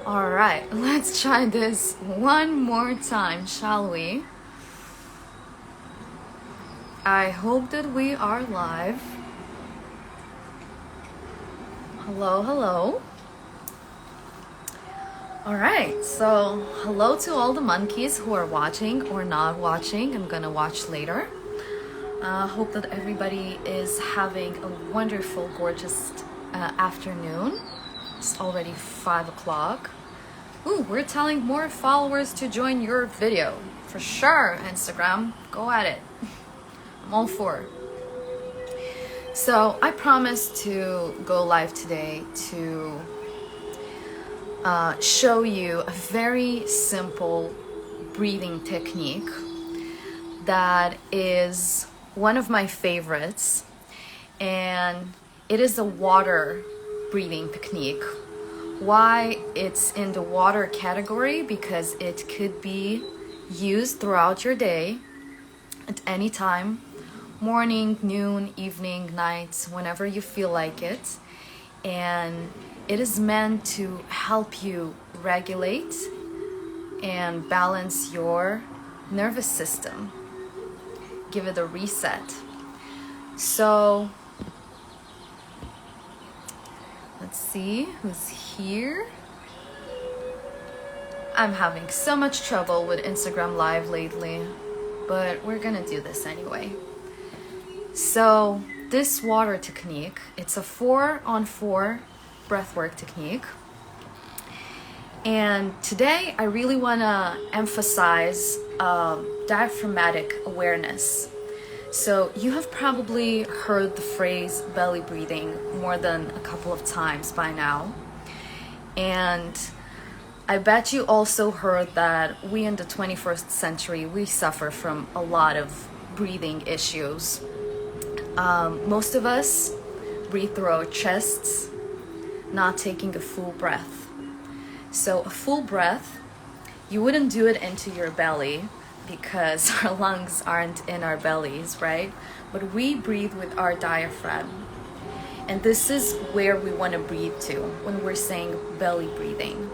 All right, let's try this one more time, shall we? I hope that we are live. Hello, hello. All right, so hello to all the monkeys who are watching or not watching. I'm gonna watch later. Hope that everybody is having a wonderful, gorgeous afternoon. It's already 5 o'clock. Ooh, we're telling more followers to join your video. For sure, Instagram. Go at it. I'm all for it. So I promised to go live today to show you a very simple breathing technique that is one of my favorites, and it is a water breathing technique. Why it's in the water category? Because it could be used throughout your day at any time, morning, noon, evening, night, whenever you feel like it. And it is meant to help you regulate and balance your nervous system. Give it a reset. So let's see who's here. I'm having so much trouble with Instagram Live lately, but we're gonna do this anyway. So this water technique, it's a 4-on-4 breathwork technique. And today I really wanna emphasize diaphragmatic awareness. So you have probably heard the phrase belly breathing more than a couple of times by now. And I bet you also heard that we in the 21st century, we suffer from a lot of breathing issues. Most of us breathe through our chests, not taking a full breath. So a full breath, you wouldn't do it into your belly because our lungs aren't in our bellies, right? But we breathe with our diaphragm. And this is where we want to breathe to when we're saying belly breathing.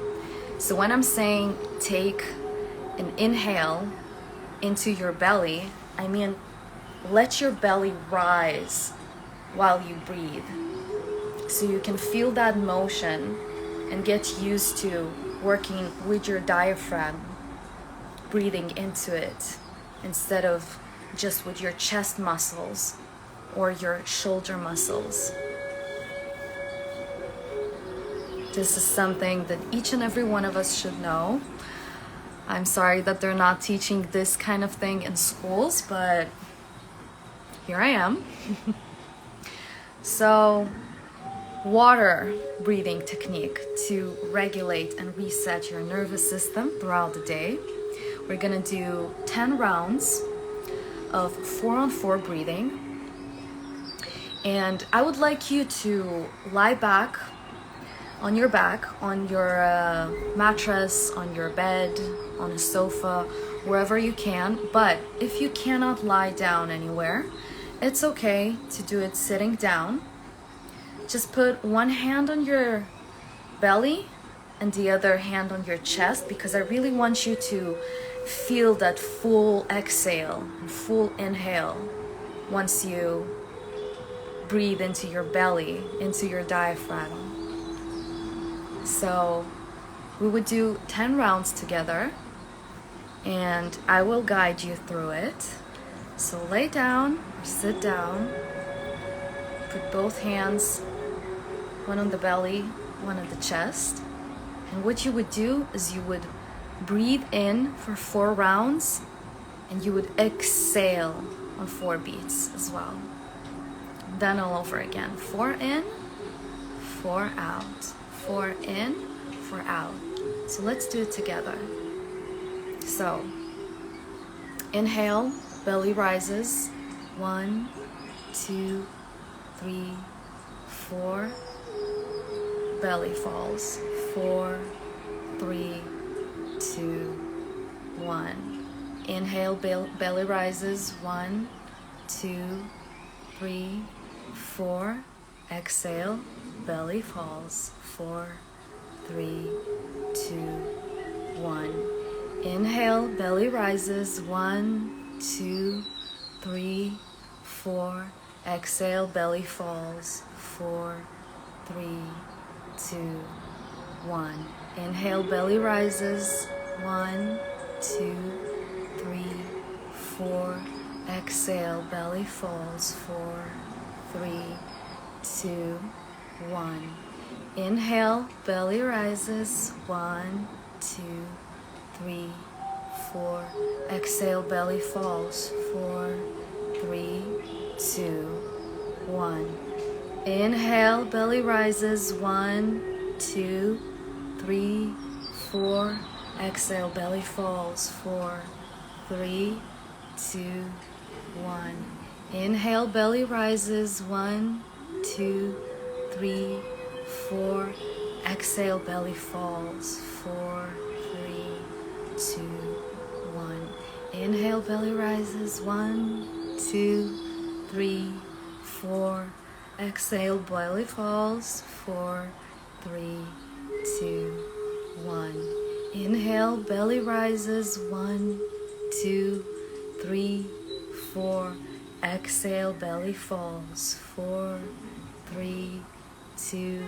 So when I'm saying take an inhale into your belly, I mean let your belly rise while you breathe. So you can feel that motion and get used to working with your diaphragm, breathing into it instead of just with your chest muscles or your shoulder muscles. This is something that each and every one of us should know. I'm sorry that they're not teaching this kind of thing in schools, but here I am. So, water breathing technique to regulate and reset your nervous system throughout the day. We're gonna do 10 rounds of 4-on-4 breathing. And I would like you to lie back on your mattress, on your bed, on a sofa, wherever you can. But if you cannot lie down anywhere, it's okay to do it sitting down. Just put one hand on your belly and the other hand on your chest, because I really want you to feel that full exhale and full inhale once you breathe into your belly, into your diaphragm. So we would do 10 rounds together and I will guide you through it. So lay down or sit down, put both hands, one on the belly, one on the chest. And what you would do is you would breathe in for 4 rounds and you would exhale on 4 beats as well. Then all over again. 4 in, 4 out. 4 in, 4 out. So let's do it together. So inhale, belly rises. 1, 2, 3, 4. Belly falls. 4, 3, 2, 1. Inhale, belly rises. 1, 2, 3, 4. Exhale, belly falls. 4, 3, 1. Inhale, belly rises. 1, 2, 3, 4. Exhale, belly falls. 4, 3, 2, 1. Inhale, belly rises. 1, 2, 3, 4. Exhale, belly falls. 4, 3, 2, 1. Inhale, belly rises. 1, 2, 3, 4. Exhale, belly falls. 4, 3, 2, 1. Inhale, belly rises. 1, 2, 3, 4. Exhale, belly falls. 4, 3, 2, 1. Inhale, belly rises. 1, 2, 3, 4. Exhale, belly falls. 4, 3, 2, 1. Inhale, belly rises. 1, 2, 3, 4. Exhale, belly falls. 4, 3, 2, 1. Inhale, belly rises. 1, 2, 3, 4. Exhale, belly falls. 4, 3, 2,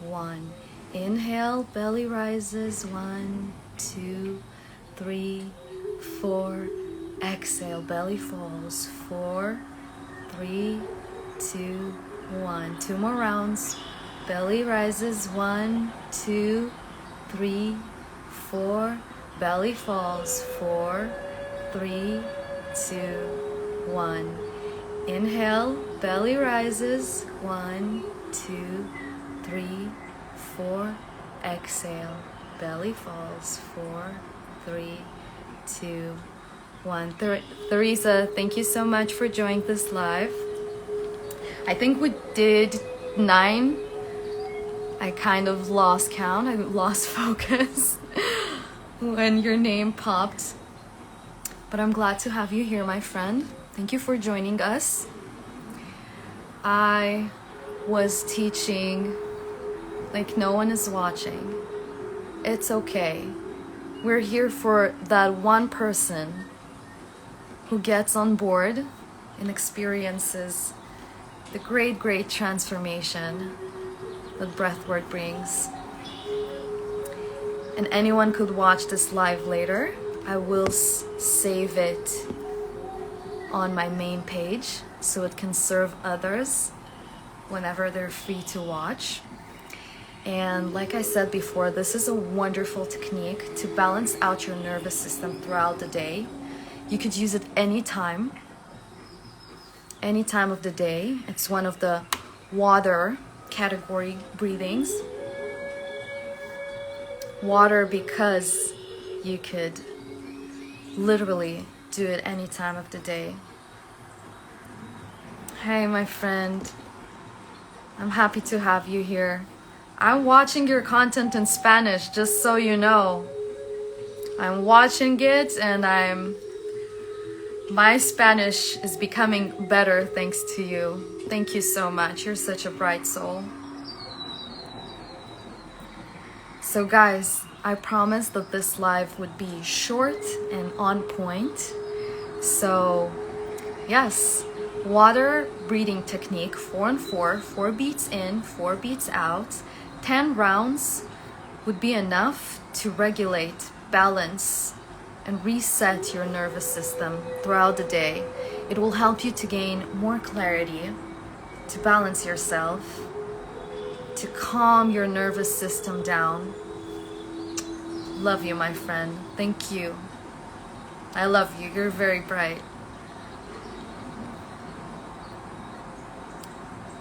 1. Inhale, belly rises. 1, 2, 3, 4. Exhale, belly falls. 4, 3, 2, 1. 2 more rounds. Belly rises. 1, 2, 3, 4. Belly falls. 4, 3, 2, 1. Inhale, belly rises. 1, 2, 3, 4. Exhale, belly falls. 4, 3, 2, 1. Theresa, thank you so much for joining this live. I think we did 9. I kind of lost count. I lost focus when your name popped. But I'm glad to have you here, my friend. Thank you for joining us. I was teaching like no one is watching. It's okay. We're here for that one person who gets on board and experiences the great transformation that breathwork brings. And anyone could watch this live later. I will save it on my main page so it can serve others whenever they're free to watch. And like I said before, this is a wonderful technique to balance out your nervous system throughout the day. You could use it any time of the day. It's one of the water category breathings. Water because you could literally do it any time of the day. Hey, my friend. I'm happy to have you here. I'm watching your content in Spanish, just so you know. I'm watching it and my Spanish is becoming better thanks to you. Thank you so much. You're such a bright soul. So guys, I promised that this live would be short and on point. So yes, water breathing technique, 4 and 4, 4 beats in, 4 beats out. 10 rounds would be enough to regulate, balance, and reset your nervous system throughout the day. It will help you to gain more clarity, to balance yourself, to calm your nervous system down. Love you, my friend. Thank you. I love you. You're very bright.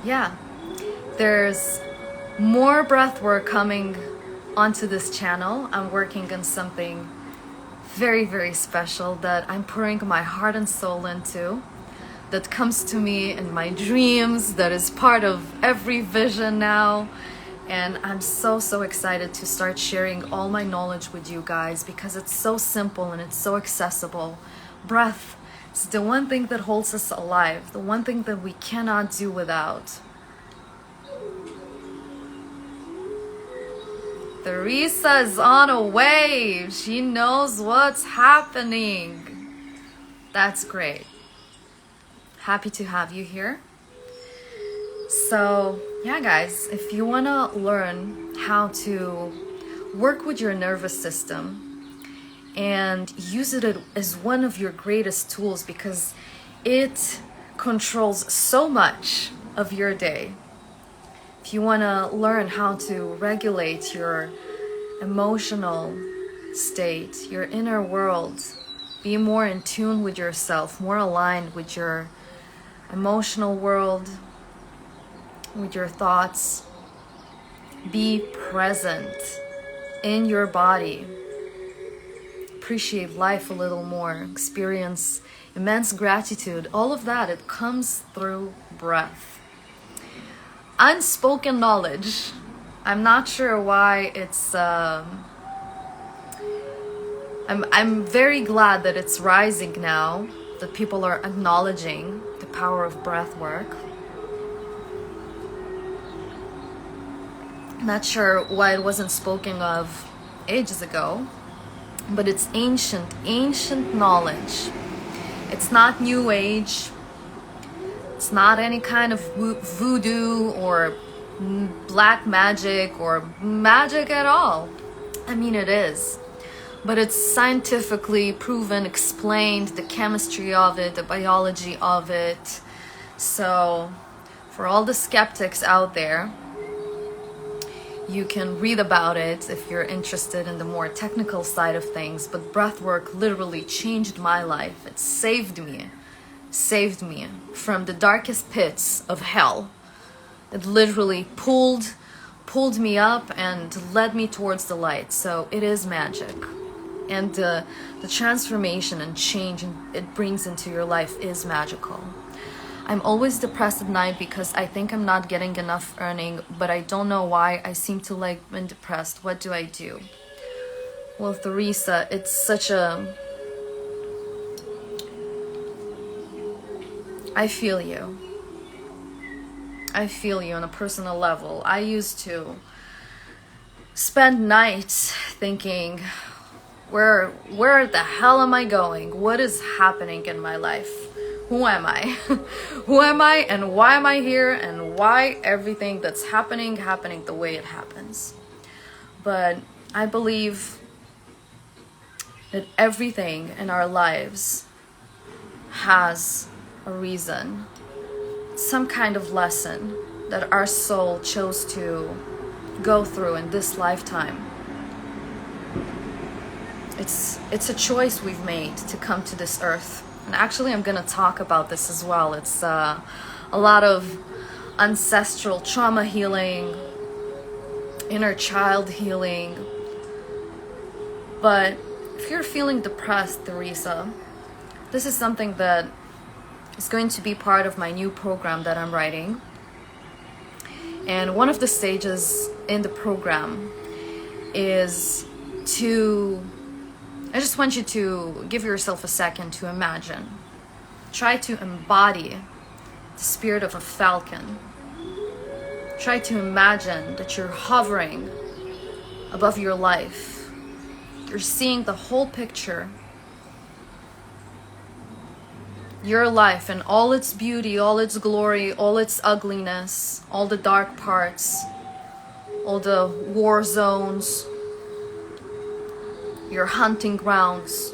Yeah, there's more breath work coming onto this channel. I'm working on something very special that I'm pouring my heart and soul into, that comes to me in my dreams, that is part of every vision now. And I'm so excited to start sharing all my knowledge with you guys because it's so simple and it's so accessible. Breath is the one thing that holds us alive, the one thing that we cannot do without. Teresa is on a wave. She knows what's happening. That's great. Happy to have you here. So, yeah, guys, if you want to learn how to work with your nervous system and use it as one of your greatest tools, because it controls so much of your day. If you want to learn how to regulate your emotional state, your inner world, be more in tune with yourself, more aligned with your emotional world, with your thoughts, be present in your body, appreciate life a little more, experience immense gratitude, all of that, it comes through breath. Unspoken knowledge. I'm not sure why it's I'm very glad that it's rising now, that people are acknowledging the power of breath work. Not sure why it wasn't spoken of ages ago, but it's ancient knowledge. It's not new age. It's not any kind of voodoo or black magic or magic at all. I mean, it is. But it's scientifically proven, explained, the chemistry of it, the biology of it. So, for all the skeptics out there, you can read about it if you're interested in the more technical side of things. But breathwork literally changed my life. It saved me from the darkest pits of hell. It literally pulled me up and led me towards the light. So it is magic. And the transformation and change it brings into your life is magical. I'm always depressed at night because I think I'm not getting enough earning, but I don't know why I seem to like when depressed. What do I do? Well, Teresa, it's such a... I feel you on a personal level. I used to spend nights thinking, where the hell am I going? What is happening in my life? Who am I? Who am I, and why am I here, and why everything that's happening the way it happens? But I believe that everything in our lives has a reason, some kind of lesson that our soul chose to go through in this lifetime. It's a choice we've made to come to this earth. And actually, I'm going to talk about this as well. It's a lot of ancestral trauma healing, inner child healing. But if you're feeling depressed, Teresa, this is something that is going to be part of my new program that I'm writing. And one of the stages in the program is I just want you to give yourself a second to imagine. Try to embody the spirit of a falcon. Try to imagine that you're hovering above your life. You're seeing the whole picture. Your life and all its beauty, all its glory, all its ugliness, all the dark parts, all the war zones, your hunting grounds.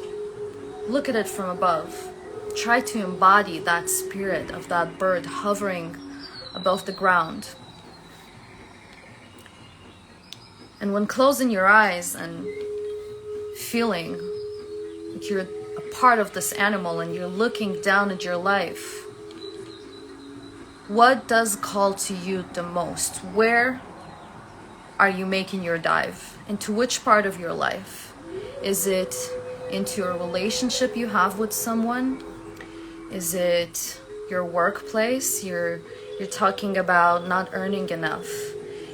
Look at it from above. Try to embody that spirit of that bird hovering above the ground. And when closing your eyes and feeling like you're a part of this animal and you're looking down at your life, what does call to you the most? Where are you making your dive? Into which part of your life? Is it into a relationship you have with someone? Is it your workplace? You're talking about not earning enough.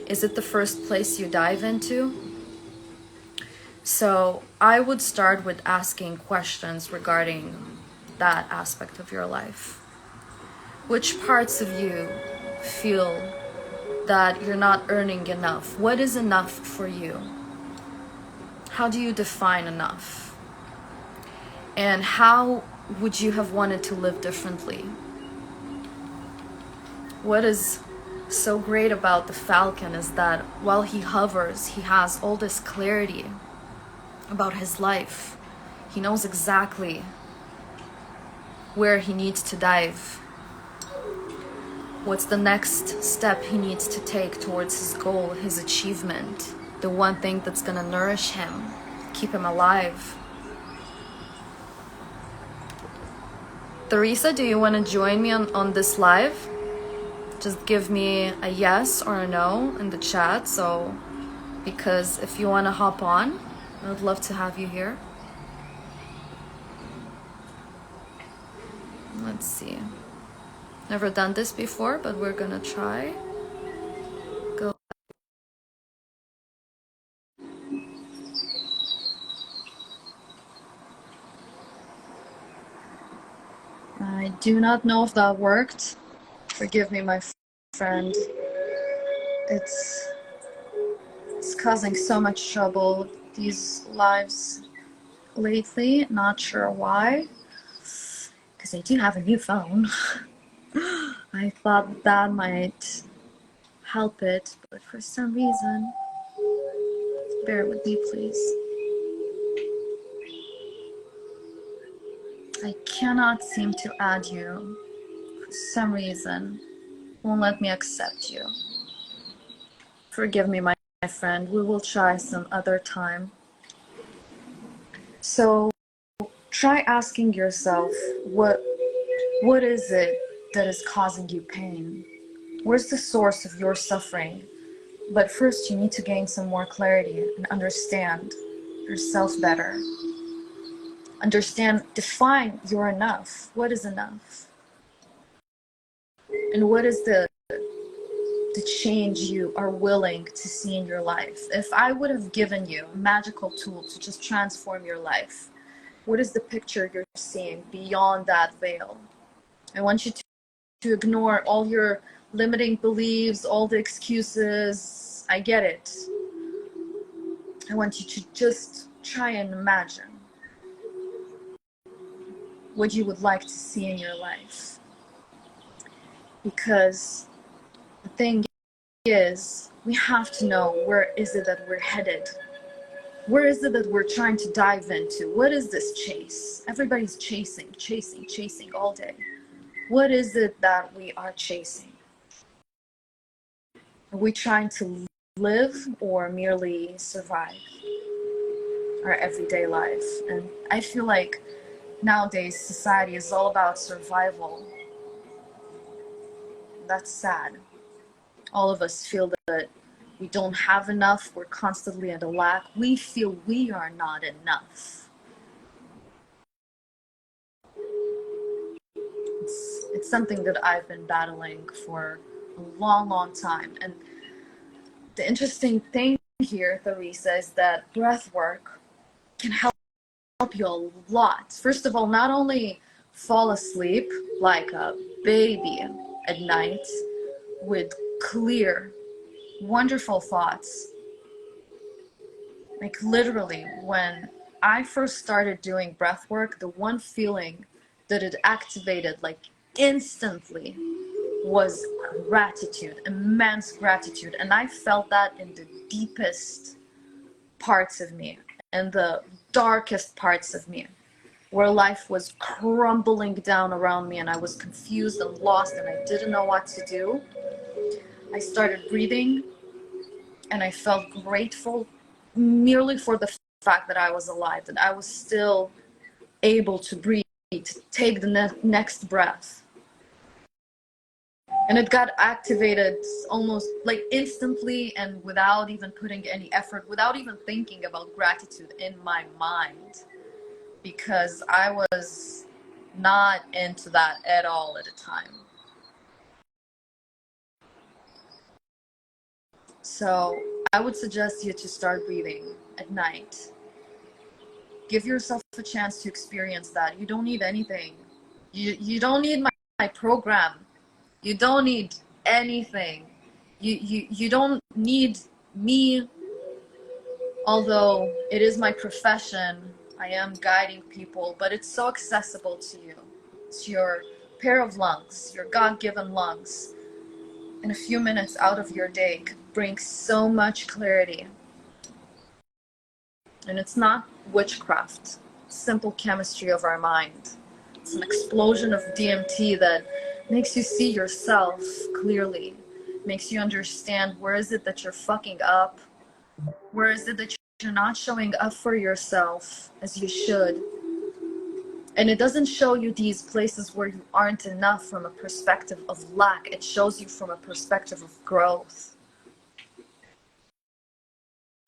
Is it the first place you dive into? So I would start with asking questions regarding that aspect of your life. Which parts of you feel that you're not earning enough? What is enough for you? How do you define enough? And how would you have wanted to live differently? What is so great about the falcon is that while he hovers, he has all this clarity about his life. He knows exactly where he needs to dive. What's the next step he needs to take towards his goal, his achievement, the one thing that's gonna nourish him, keep him alive. Teresa, do you want to join me on this live? Just give me a yes or a no in the chat. So, because if you want to hop on, I would love to have you here. Let's see. Never done this before, but we're gonna try. Go. I do not know if that worked. Forgive me, my friend. It's causing so much trouble, these lives lately. Not sure why. Because I do have a new phone. I thought that might help it, but for some reason, bear with me, please. I cannot seem to add you. For some reason, won't let me accept you. Forgive me, my friend. We will try some other time. So try asking yourself, what is it that is causing you pain? Where's the source of your suffering? But first you need to gain some more clarity and understand yourself better. Understand, define your enough. What is enough? And what is the change you are willing to see in your life? If I would have given you a magical tool to just transform your life, what is the picture you're seeing beyond that veil? I want you to ignore all your limiting beliefs, all the excuses. I get it. I want you to just try and imagine what you would like to see in your life. Because the thing is, we have to know, where is it that we're headed? Where is it that we're trying to dive into? What is this chase? Everybody's chasing all day. What is it that we are chasing? Are we trying to live or merely survive our everyday life? And I feel like nowadays society is all about survival. That's sad. All of us feel that we don't have enough. We're constantly at a lack. We feel we are not enough. It's something that I've been battling for a long time. And the interesting thing here, Theresa, is that breath work can help you a lot. First of all, not only fall asleep like a baby at night with clear, wonderful thoughts. Like literally, when I first started doing breath work, the one feeling that it activated like instantly was gratitude, immense gratitude. And I felt that in the deepest parts of me and the darkest parts of me, where life was crumbling down around me and I was confused and lost and I didn't know what to do. I started breathing and I felt grateful merely for the fact that I was alive, that I was still able to breathe, to take the next breath. And it got activated almost like instantly and without even putting any effort, without even thinking about gratitude in my mind, because I was not into that at all at the time. So I would suggest you to start breathing at night. Give yourself a chance to experience that. You don't need anything. You don't need my program. You don't need anything. You don't need me Although it is my profession, I am guiding people, but it's so accessible to you. It's your pair of lungs, your God-given lungs. In a few minutes out of your day could bring so much clarity. And it's not witchcraft, it's simple chemistry of our mind. It's an explosion of DMT that makes you see yourself clearly, makes you understand where is it that you're fucking up, where is it that you're not showing up for yourself as you should. And it doesn't show you these places where you aren't enough from a perspective of lack. It shows you from a perspective of growth.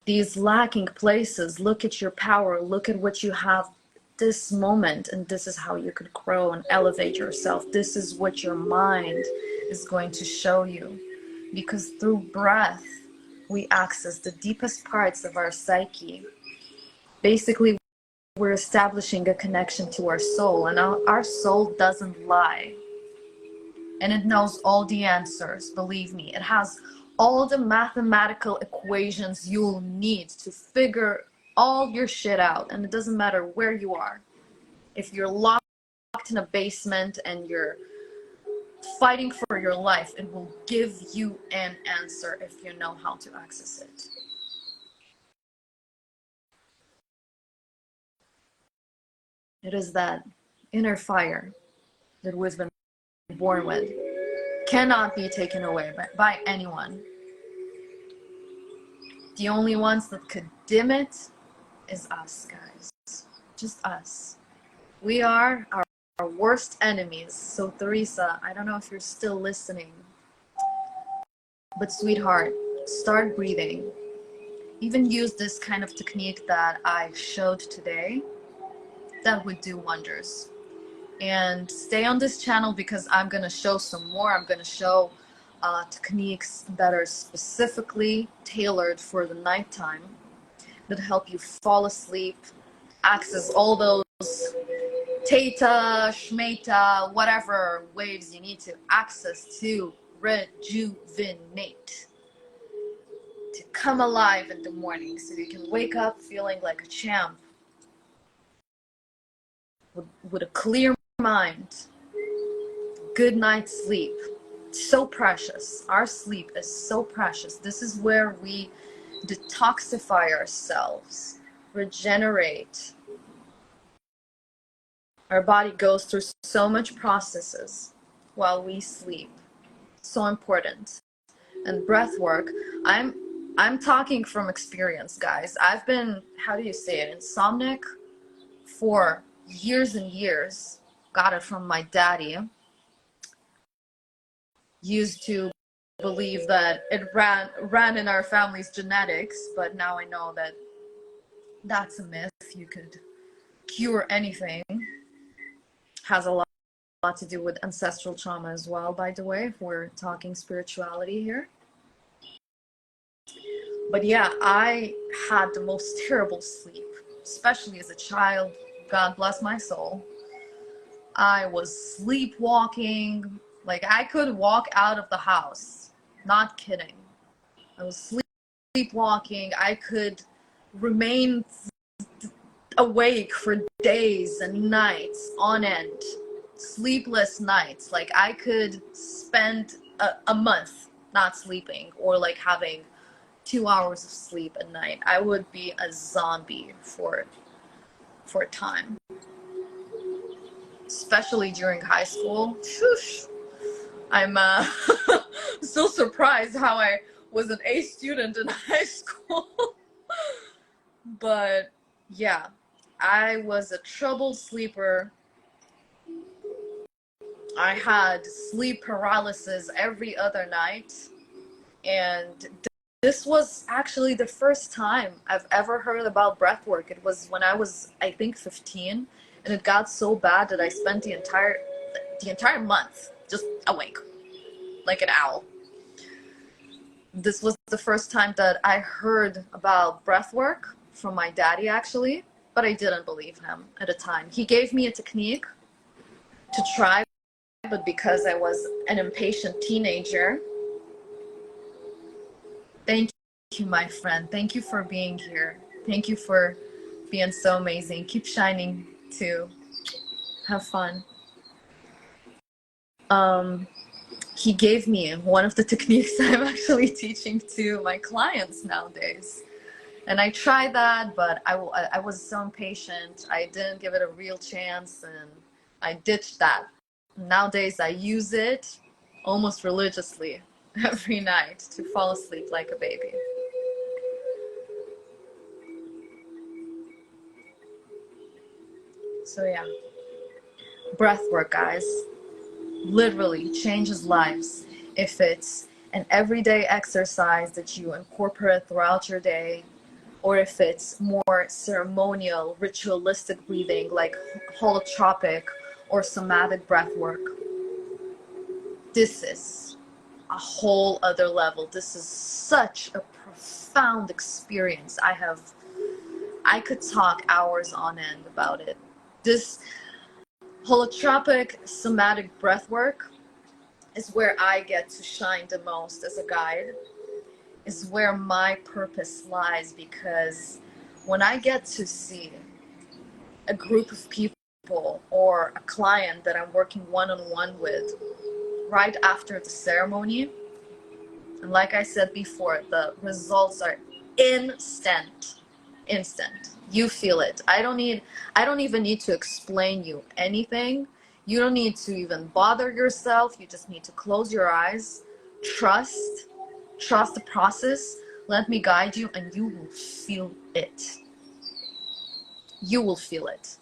These lacking places, look at your power, look at what you have this moment, and this is how you could grow and elevate yourself. This is what your mind is going to show you. Because through breath, we access the deepest parts of our psyche. Basically, we're establishing a connection to our soul, and our soul doesn't lie. And it knows all the answers, believe me. It has all the mathematical equations you'll need to figure all your shit out. And it doesn't matter where you are. If you're locked in a basement and you're fighting for your life, it will give you an answer if you know how to access it. It is that inner fire that we've been born with. Cannot be taken away by anyone. The only ones that could dim it is us, guys. Just us. We are our worst enemies. So Teresa, I don't know if you're still listening, but sweetheart, start breathing. Even use this kind of technique that I showed today. That would do wonders. And stay on this channel because I'm going to show some more. I'm going to show techniques that are specifically tailored for the nighttime that help you fall asleep, access all those theta, shmeta, whatever waves you need to access to rejuvenate, to come alive in the morning so you can wake up feeling like a champ with a clear mind, good night's sleep. So precious. Our sleep is so precious. This is where we detoxify ourselves, regenerate. Our body goes through so much processes while we sleep. So important. And breath work, I'm talking from experience, guys. I've been, how do you say it, insomniac for years and years. Got it from my daddy. Used to believe that it ran in our family's genetics, but now I know that that's a myth. You could cure anything. Has a lot to do with ancestral trauma as well, by the way, if we're talking spirituality here. But yeah, I had the most terrible sleep, especially as a child. God bless my soul. I was sleepwalking. Like, I could walk out of the house. Not kidding. I was sleepwalking. I could remain awake for days and nights on end. Sleepless nights. Like, I could spend a month not sleeping, or like having 2 hours of sleep at night. I would be a zombie for a time. Especially during high school. Shoosh. I'm so surprised how I was an A student in high school. But yeah, I was a troubled sleeper. I had sleep paralysis every other night. And this was actually the first time I've ever heard about breathwork. It was when I was, I think, 15. And it got so bad that I spent the entire month just awake, like an owl. This was the first time that I heard about breathwork from my daddy, actually, but I didn't believe him at the time. He gave me a technique to try, but because I was an impatient teenager. Thank you, my friend. Thank you for being here. Thank you for being so amazing. Keep shining too. Have fun. He gave me one of the techniques I'm actually teaching to my clients nowadays. And I tried that, but I was so impatient. I didn't give it a real chance, and I ditched that. Nowadays, I use it almost religiously every night to fall asleep like a baby. So yeah, breath work, guys, literally changes lives. If it's an everyday exercise that you incorporate throughout your day, or if it's more ceremonial, ritualistic breathing like holotropic or somatic breath work, this is a whole other level. This is such a profound experience. I could talk hours on end about it. This holotropic somatic breath work is where I get to shine the most as a guide, is where my purpose lies, because when I get to see a group of people or a client that I'm working one-on-one with right after the ceremony, and like I said before, the results are instant. You feel it. I don't even need to explain you anything. You don't need to even bother yourself. You just need to close your eyes, trust the process, let me guide you, and you will feel it. You will feel it.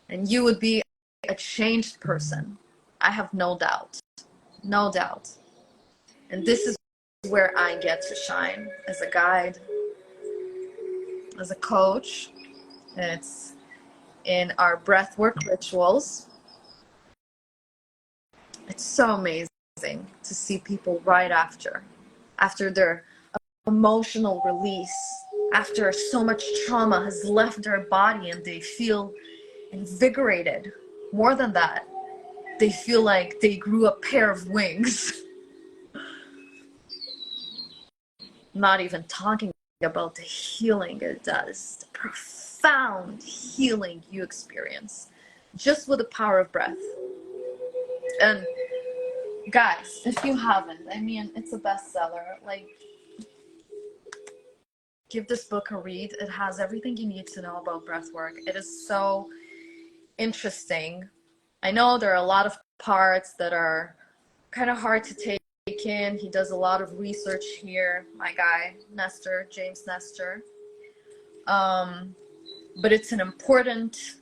And you would be a changed person. I have no doubt. No doubt. And this is where I get to shine as a guide, as a coach. It's in our breathwork rituals. It's so amazing to see people right after their emotional release, after so much trauma has left their body, and they feel invigorated. More than that, they feel like they grew a pair of wings. Not even talking about the healing it does, the profound healing you experience just with the power of breath. And guys, if you haven't, I mean, it's a bestseller. Like, give this book a read. It has everything you need to know about breath work. It is so interesting. I know there are a lot of parts that are kind of hard to take in. He does a lot of research here, my guy, Nestor, James Nestor. But it's an important,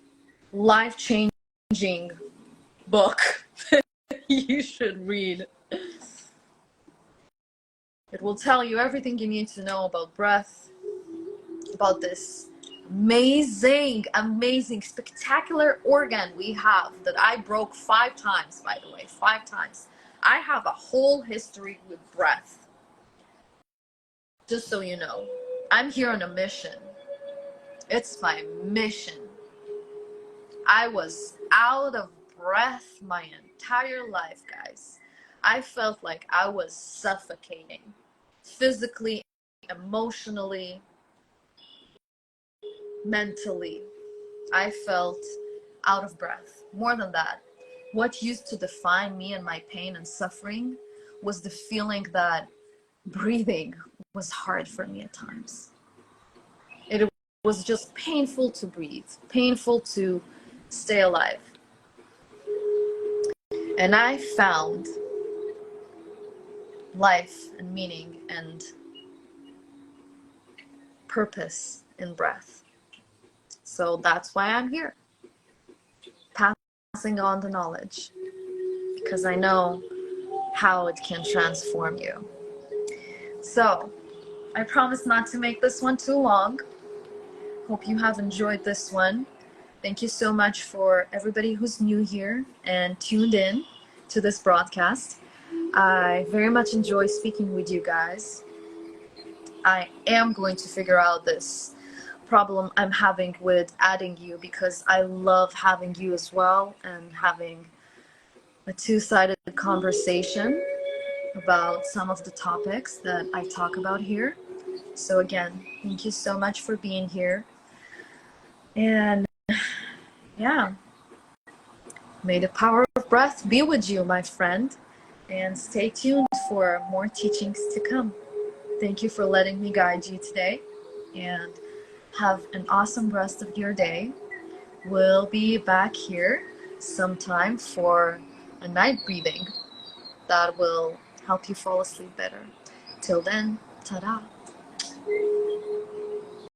life-changing book that you should read. It will tell you everything you need to know about breath, about this amazing, spectacular organ we have that I broke 5 times, by the way, 5 times. I have a whole history with breath. Just so you know, I'm here on a mission. It's my mission. I was out of breath my entire life, guys. I felt like I was suffocating, physically, emotionally, mentally. I felt out of breath. More than that, what used to define me and my pain and suffering was the feeling that breathing was hard for me at times. It was just painful to breathe, painful to stay alive. And I found life and meaning and purpose in breath. So that's why I'm here, passing on the knowledge, because I know how it can transform you. So I promise not to make this one too long. Hope you have enjoyed this one. Thank you so much for everybody who's new here and tuned in to this broadcast. I very much enjoy speaking with you guys. I am going to figure out this problem I'm having with adding you, because I love having you as well and having a two-sided conversation about some of the topics that I talk about here. So again, thank you so much for being here. And yeah, may the power of breath be with you, my friend. And stay tuned for more teachings to come. Thank you for letting me guide you today. And have an awesome rest of your day. We'll be back here sometime for a night breathing that will help you fall asleep better. Till then, ta-da!